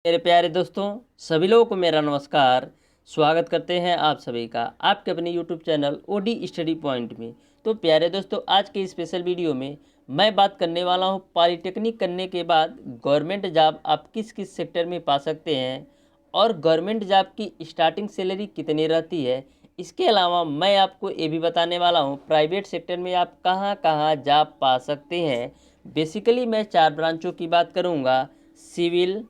मेरे प्यारे दोस्तों, सभी लोगों को मेरा नमस्कार। स्वागत करते हैं आप सभी का आपके अपने YouTube channel OD study point में। तो प्यारे दोस्तों, आज के स्पेशल वीडियो में मैं बात करने वाला हूं पॉलिटेक्निक करने के बाद गवर्नमेंट जॉब आप किस किस सेक्टर में पा सकते हैं और गवर्नमेंट जॉब की स्टार्टिंग सैलरी कितनी रहती है। इसके अलावा मैं आपको ये भी बताने वाला हूँ प्राइवेट सेक्टर में आप कहाँ कहाँ जॉब पा सकते हैं। बेसिकली मैं 4 ब्रांचों की बात करूँगा: सिविल,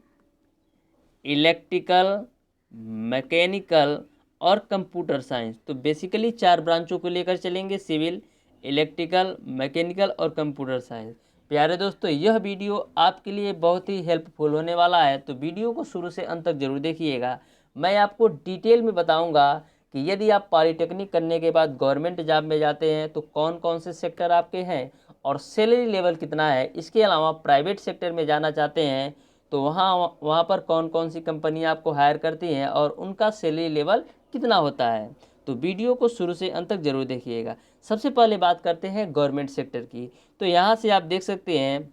इलेक्ट्रिकल, मैकेनिकल और कंप्यूटर साइंस। तो बेसिकली 4 ब्रांचों को लेकर चलेंगे: सिविल, इलेक्ट्रिकल, मैकेनिकल और कंप्यूटर साइंस। प्यारे दोस्तों, यह वीडियो आपके लिए बहुत ही हेल्पफुल होने वाला है, तो वीडियो को शुरू से अंत तक जरूर देखिएगा। मैं आपको डिटेल में बताऊंगा कि यदि आप पॉलिटेक्निक करने के बाद गवर्नमेंट जॉब में जाते हैं तो कौन कौन से सेक्टर आपके हैं और सैलरी लेवल कितना है। इसके अलावा प्राइवेट सेक्टर में जाना चाहते हैं तो वहाँ पर कौन कौन सी कंपनियाँ आपको हायर करती हैं और उनका सैलरी लेवल कितना होता है। तो वीडियो को शुरू से अंत तक जरूर देखिएगा। सबसे पहले बात करते हैं गवर्नमेंट सेक्टर की। तो यहाँ से आप देख सकते हैं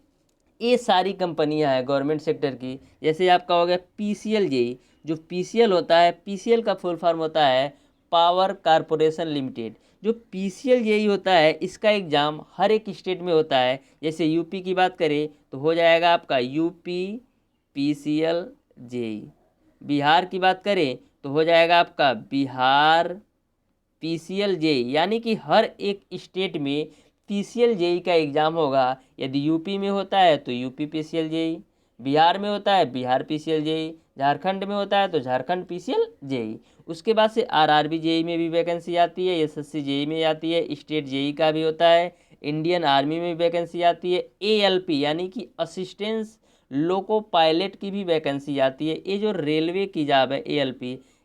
ये सारी कंपनियां हैं गवर्नमेंट सेक्टर की। जैसे आपका हो गया पीसीएल जेई। जो पीसीएल होता है, पीसीएल का फुल फॉर्म होता है पावर कारपोरेशन लिमिटेड। जो पीसीएल जेई होता है इसका एग्ज़ाम हर एक स्टेट में होता है। जैसे यूपी की बात करें तो हो जाएगा आपका यूपी पीसीएल जेई। बिहार की बात करें तो हो जाएगा आपका बिहार पीसीएल जेई। यानी कि हर एक स्टेट में पीसीएल जेई का एग्ज़ाम होगा। यदि यूपी में होता है तो यूपी पीसीएल जेई, बिहार में होता है बिहार पीसीएल जेई, झारखंड में होता है तो झारखंड पीसीएल जेई। उसके बाद से आरआरबी जेई में भी वैकेंसी आती है, एसएससी जेई में आती है, स्टेट जेई का भी होता है, इंडियन आर्मी में भी वैकेंसी आती है, एएलपी यानी कि असिस्टेंस लोको पायलट की भी वैकेंसी आती है। ये जो रेलवे की जॉब है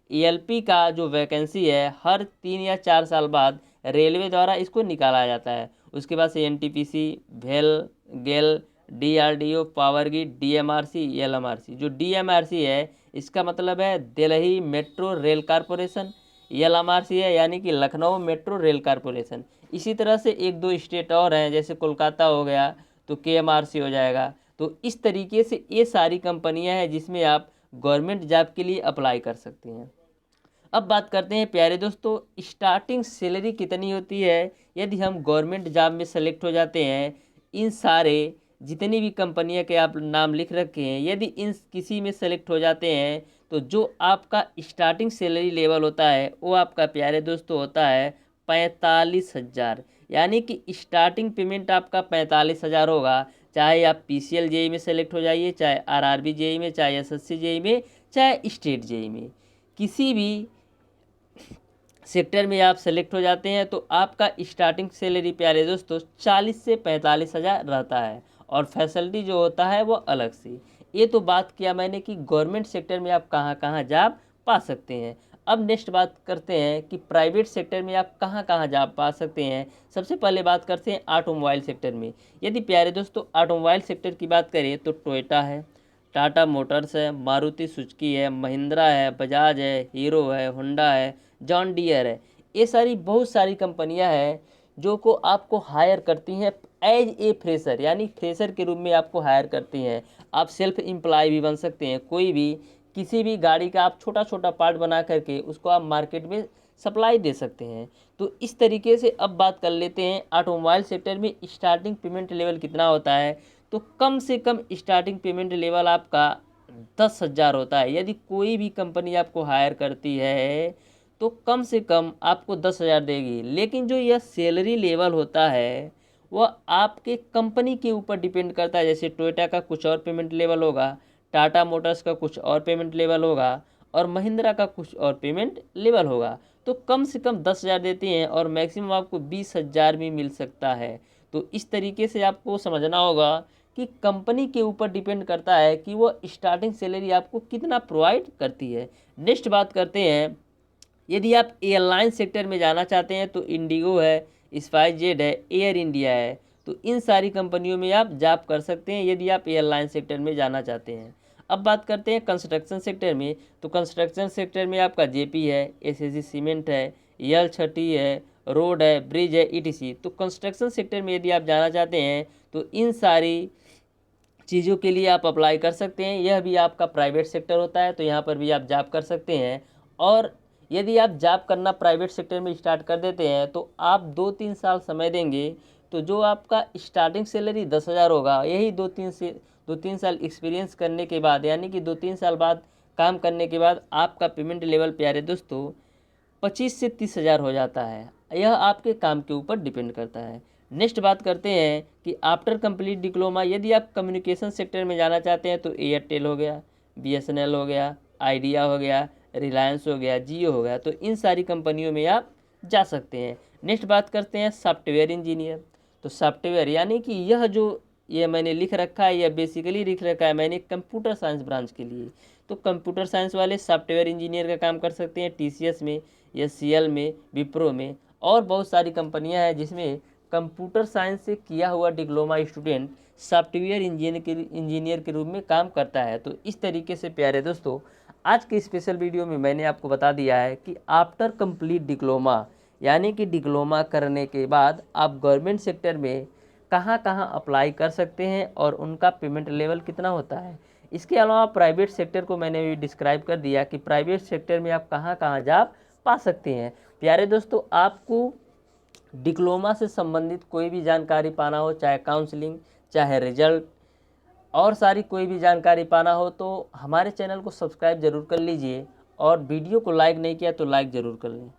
एएलपी का जो वैकेंसी है हर 3 या 4 साल बाद रेलवे द्वारा इसको निकाला जाता है। उसके बाद से एनटीपीसी, भेल, GAIL, DRDO, power grid, DMRC, LMRC. जो डीएमआरसी है इसका मतलब है Delhi metro rail corporation, LMRC है यानी कि लखनऊ मेट्रो रेल कारपोरेशन। इसी तरह से एक दो स्टेट और हैं, जैसे कोलकाता हो गया तो केएमआरसी हो जाएगा। तो इस तरीके से ये सारी कंपनियां हैं जिसमें आप गवर्नमेंट जॉब के लिए अप्लाई कर सकते हैं। अब बात करते हैं प्यारे दोस्तों, स्टार्टिंग सैलरी कितनी होती है यदि हम गवर्नमेंट जॉब में सेलेक्ट हो जाते हैं। इन सारे जितनी भी कंपनियां के आप नाम लिख रखे हैं, यदि इन किसी में सेलेक्ट हो जाते हैं तो जो आपका स्टार्टिंग सैलरी लेवल होता है वो आपका प्यारे दोस्तों होता है 45,000। यानी कि स्टार्टिंग पेमेंट आपका 45,000 होगा। चाहे आप पीसीएल जेई में सेलेक्ट हो जाइए, चाहे आरआरबी जेई में, चाहे एसएससी जेई में, चाहे स्टेट जेई में, किसी भी सेक्टर में आप सेलेक्ट हो जाते हैं तो आपका स्टार्टिंग सैलरी प्यारे दोस्तों 40 से 45,000 रहता है और फैसिलिटी जो होता है वो अलग से। ये तो बात किया मैंने कि गवर्नमेंट सेक्टर में आप कहाँ कहाँ जॉब पा सकते हैं। अब नेक्स्ट बात करते हैं कि प्राइवेट सेक्टर में आप कहाँ कहाँ जॉब पा सकते हैं। सबसे पहले बात करते हैं ऑटोमोबाइल सेक्टर में। यदि प्यारे दोस्तों ऑटोमोबाइल सेक्टर की बात करें तो टोयोटा है, टाटा मोटर्स है, मारुति सुजुकी है, महिंद्रा है, बजाज है, हीरो है, होंडा है, जॉन डियर है। ये सारी बहुत सारी कंपनियां हैं जो को आपको हायर करती हैं एज ए फ्रेशर, यानी फ्रेशर के रूप में आपको हायर करती हैं। आप सेल्फ एम्प्लॉय भी बन सकते हैं। कोई भी किसी भी गाड़ी का आप छोटा छोटा पार्ट बना करके उसको आप मार्केट में सप्लाई दे सकते हैं। तो इस तरीके से अब बात कर लेते हैं ऑटोमोबाइल सेक्टर में स्टार्टिंग पेमेंट लेवल कितना होता है। तो कम से कम स्टार्टिंग पेमेंट लेवल आपका 10,000 होता है। यदि कोई भी कंपनी आपको हायर करती है तो कम से कम आपको 10,000 देगी। लेकिन जो यह सैलरी लेवल होता है वह आपके कंपनी के ऊपर डिपेंड करता है। जैसे टोयोटा का कुछ और पेमेंट लेवल होगा, टाटा मोटर्स का कुछ और पेमेंट लेवल होगा और महिंद्रा का कुछ और पेमेंट लेवल होगा। तो कम से कम 10,000 देते हैं और मैक्सिमम आपको 20,000 भी मिल सकता है। तो इस तरीके से आपको समझना होगा कि कंपनी के ऊपर डिपेंड करता है कि वो स्टार्टिंग सैलरी आपको कितना प्रोवाइड करती है। नेक्स्ट बात करते हैं, यदि आप एयरलाइन सेक्टर में जाना चाहते हैं तो इंडिगो है, स्पाइसजेट है, एयर इंडिया है। तो इन सारी कंपनियों में आप जॉब कर सकते हैं यदि आप एयरलाइन सेक्टर में जाना चाहते हैं। अब बात करते हैं कंस्ट्रक्शन सेक्टर में। तो कंस्ट्रक्शन सेक्टर में आपका जेपी है, एसएससी सीमेंट है, यल छठी है, रोड है, ब्रिज है, ईटीसी। तो कंस्ट्रक्शन सेक्टर में यदि आप जाना चाहते हैं तो इन सारी चीज़ों के लिए आप अप्लाई कर सकते हैं। यह भी आपका प्राइवेट सेक्टर होता है, तो यहाँ पर भी आप जॉब कर सकते हैं। और यदि आप जॉब करना प्राइवेट सेक्टर में स्टार्ट कर देते हैं तो आप 2-3 साल समय देंगे तो जो आपका स्टार्टिंग सैलरी 10,000 होगा, यही 2-3 साल एक्सपीरियंस करने के बाद, यानी कि 2-3 साल बाद काम करने के बाद आपका पेमेंट लेवल प्यारे दोस्तों 25 से 30,000 हो जाता है। यह आपके काम के ऊपर डिपेंड करता है। नेक्स्ट बात करते हैं कि आफ्टर कंप्लीट डिप्लोमा यदि आप कम्युनिकेशन सेक्टर में जाना चाहते हैं तो एयरटेल हो गया, बीएसएनएल हो गया, आइडिया हो गया, रिलायंस हो गया, जियो हो गया, तो इन सारी कंपनियों में आप जा सकते हैं। नेक्स्ट बात करते हैं सॉफ्टवेयर इंजीनियर। तो सॉफ्टवेयर यानी कि यह जो ये मैंने लिख रखा है, यह बेसिकली लिख रखा है मैंने कंप्यूटर साइंस ब्रांच के लिए। तो कंप्यूटर साइंस वाले सॉफ्टवेयर इंजीनियर का काम कर सकते हैं टीसीएस में, एचसीएल में, विप्रो में, और बहुत सारी कंपनियां हैं जिसमें कंप्यूटर साइंस से किया हुआ डिप्लोमा स्टूडेंट सॉफ्टवेयर इंजीनियर के रूप में काम करता है। तो इस तरीके से प्यारे दोस्तों आज के स्पेशल वीडियो में मैंने आपको बता दिया है कि आफ्टर कंप्लीट डिप्लोमा यानी कि डिप्लोमा करने के बाद आप गवर्नमेंट सेक्टर में कहाँ कहाँ अप्लाई कर सकते हैं और उनका पेमेंट लेवल कितना होता है। इसके अलावा प्राइवेट सेक्टर को मैंने भी डिस्क्राइब कर दिया कि प्राइवेट सेक्टर में आप कहाँ कहाँ जॉब पा सकते हैं। प्यारे दोस्तों आपको डिप्लोमा से संबंधित कोई भी जानकारी पाना हो, चाहे काउंसलिंग, चाहे रिजल्ट और सारी कोई भी जानकारी पाना हो, तो हमारे चैनल को सब्सक्राइब ज़रूर कर लीजिए और वीडियो को लाइक नहीं किया तो लाइक ज़रूर कर लें।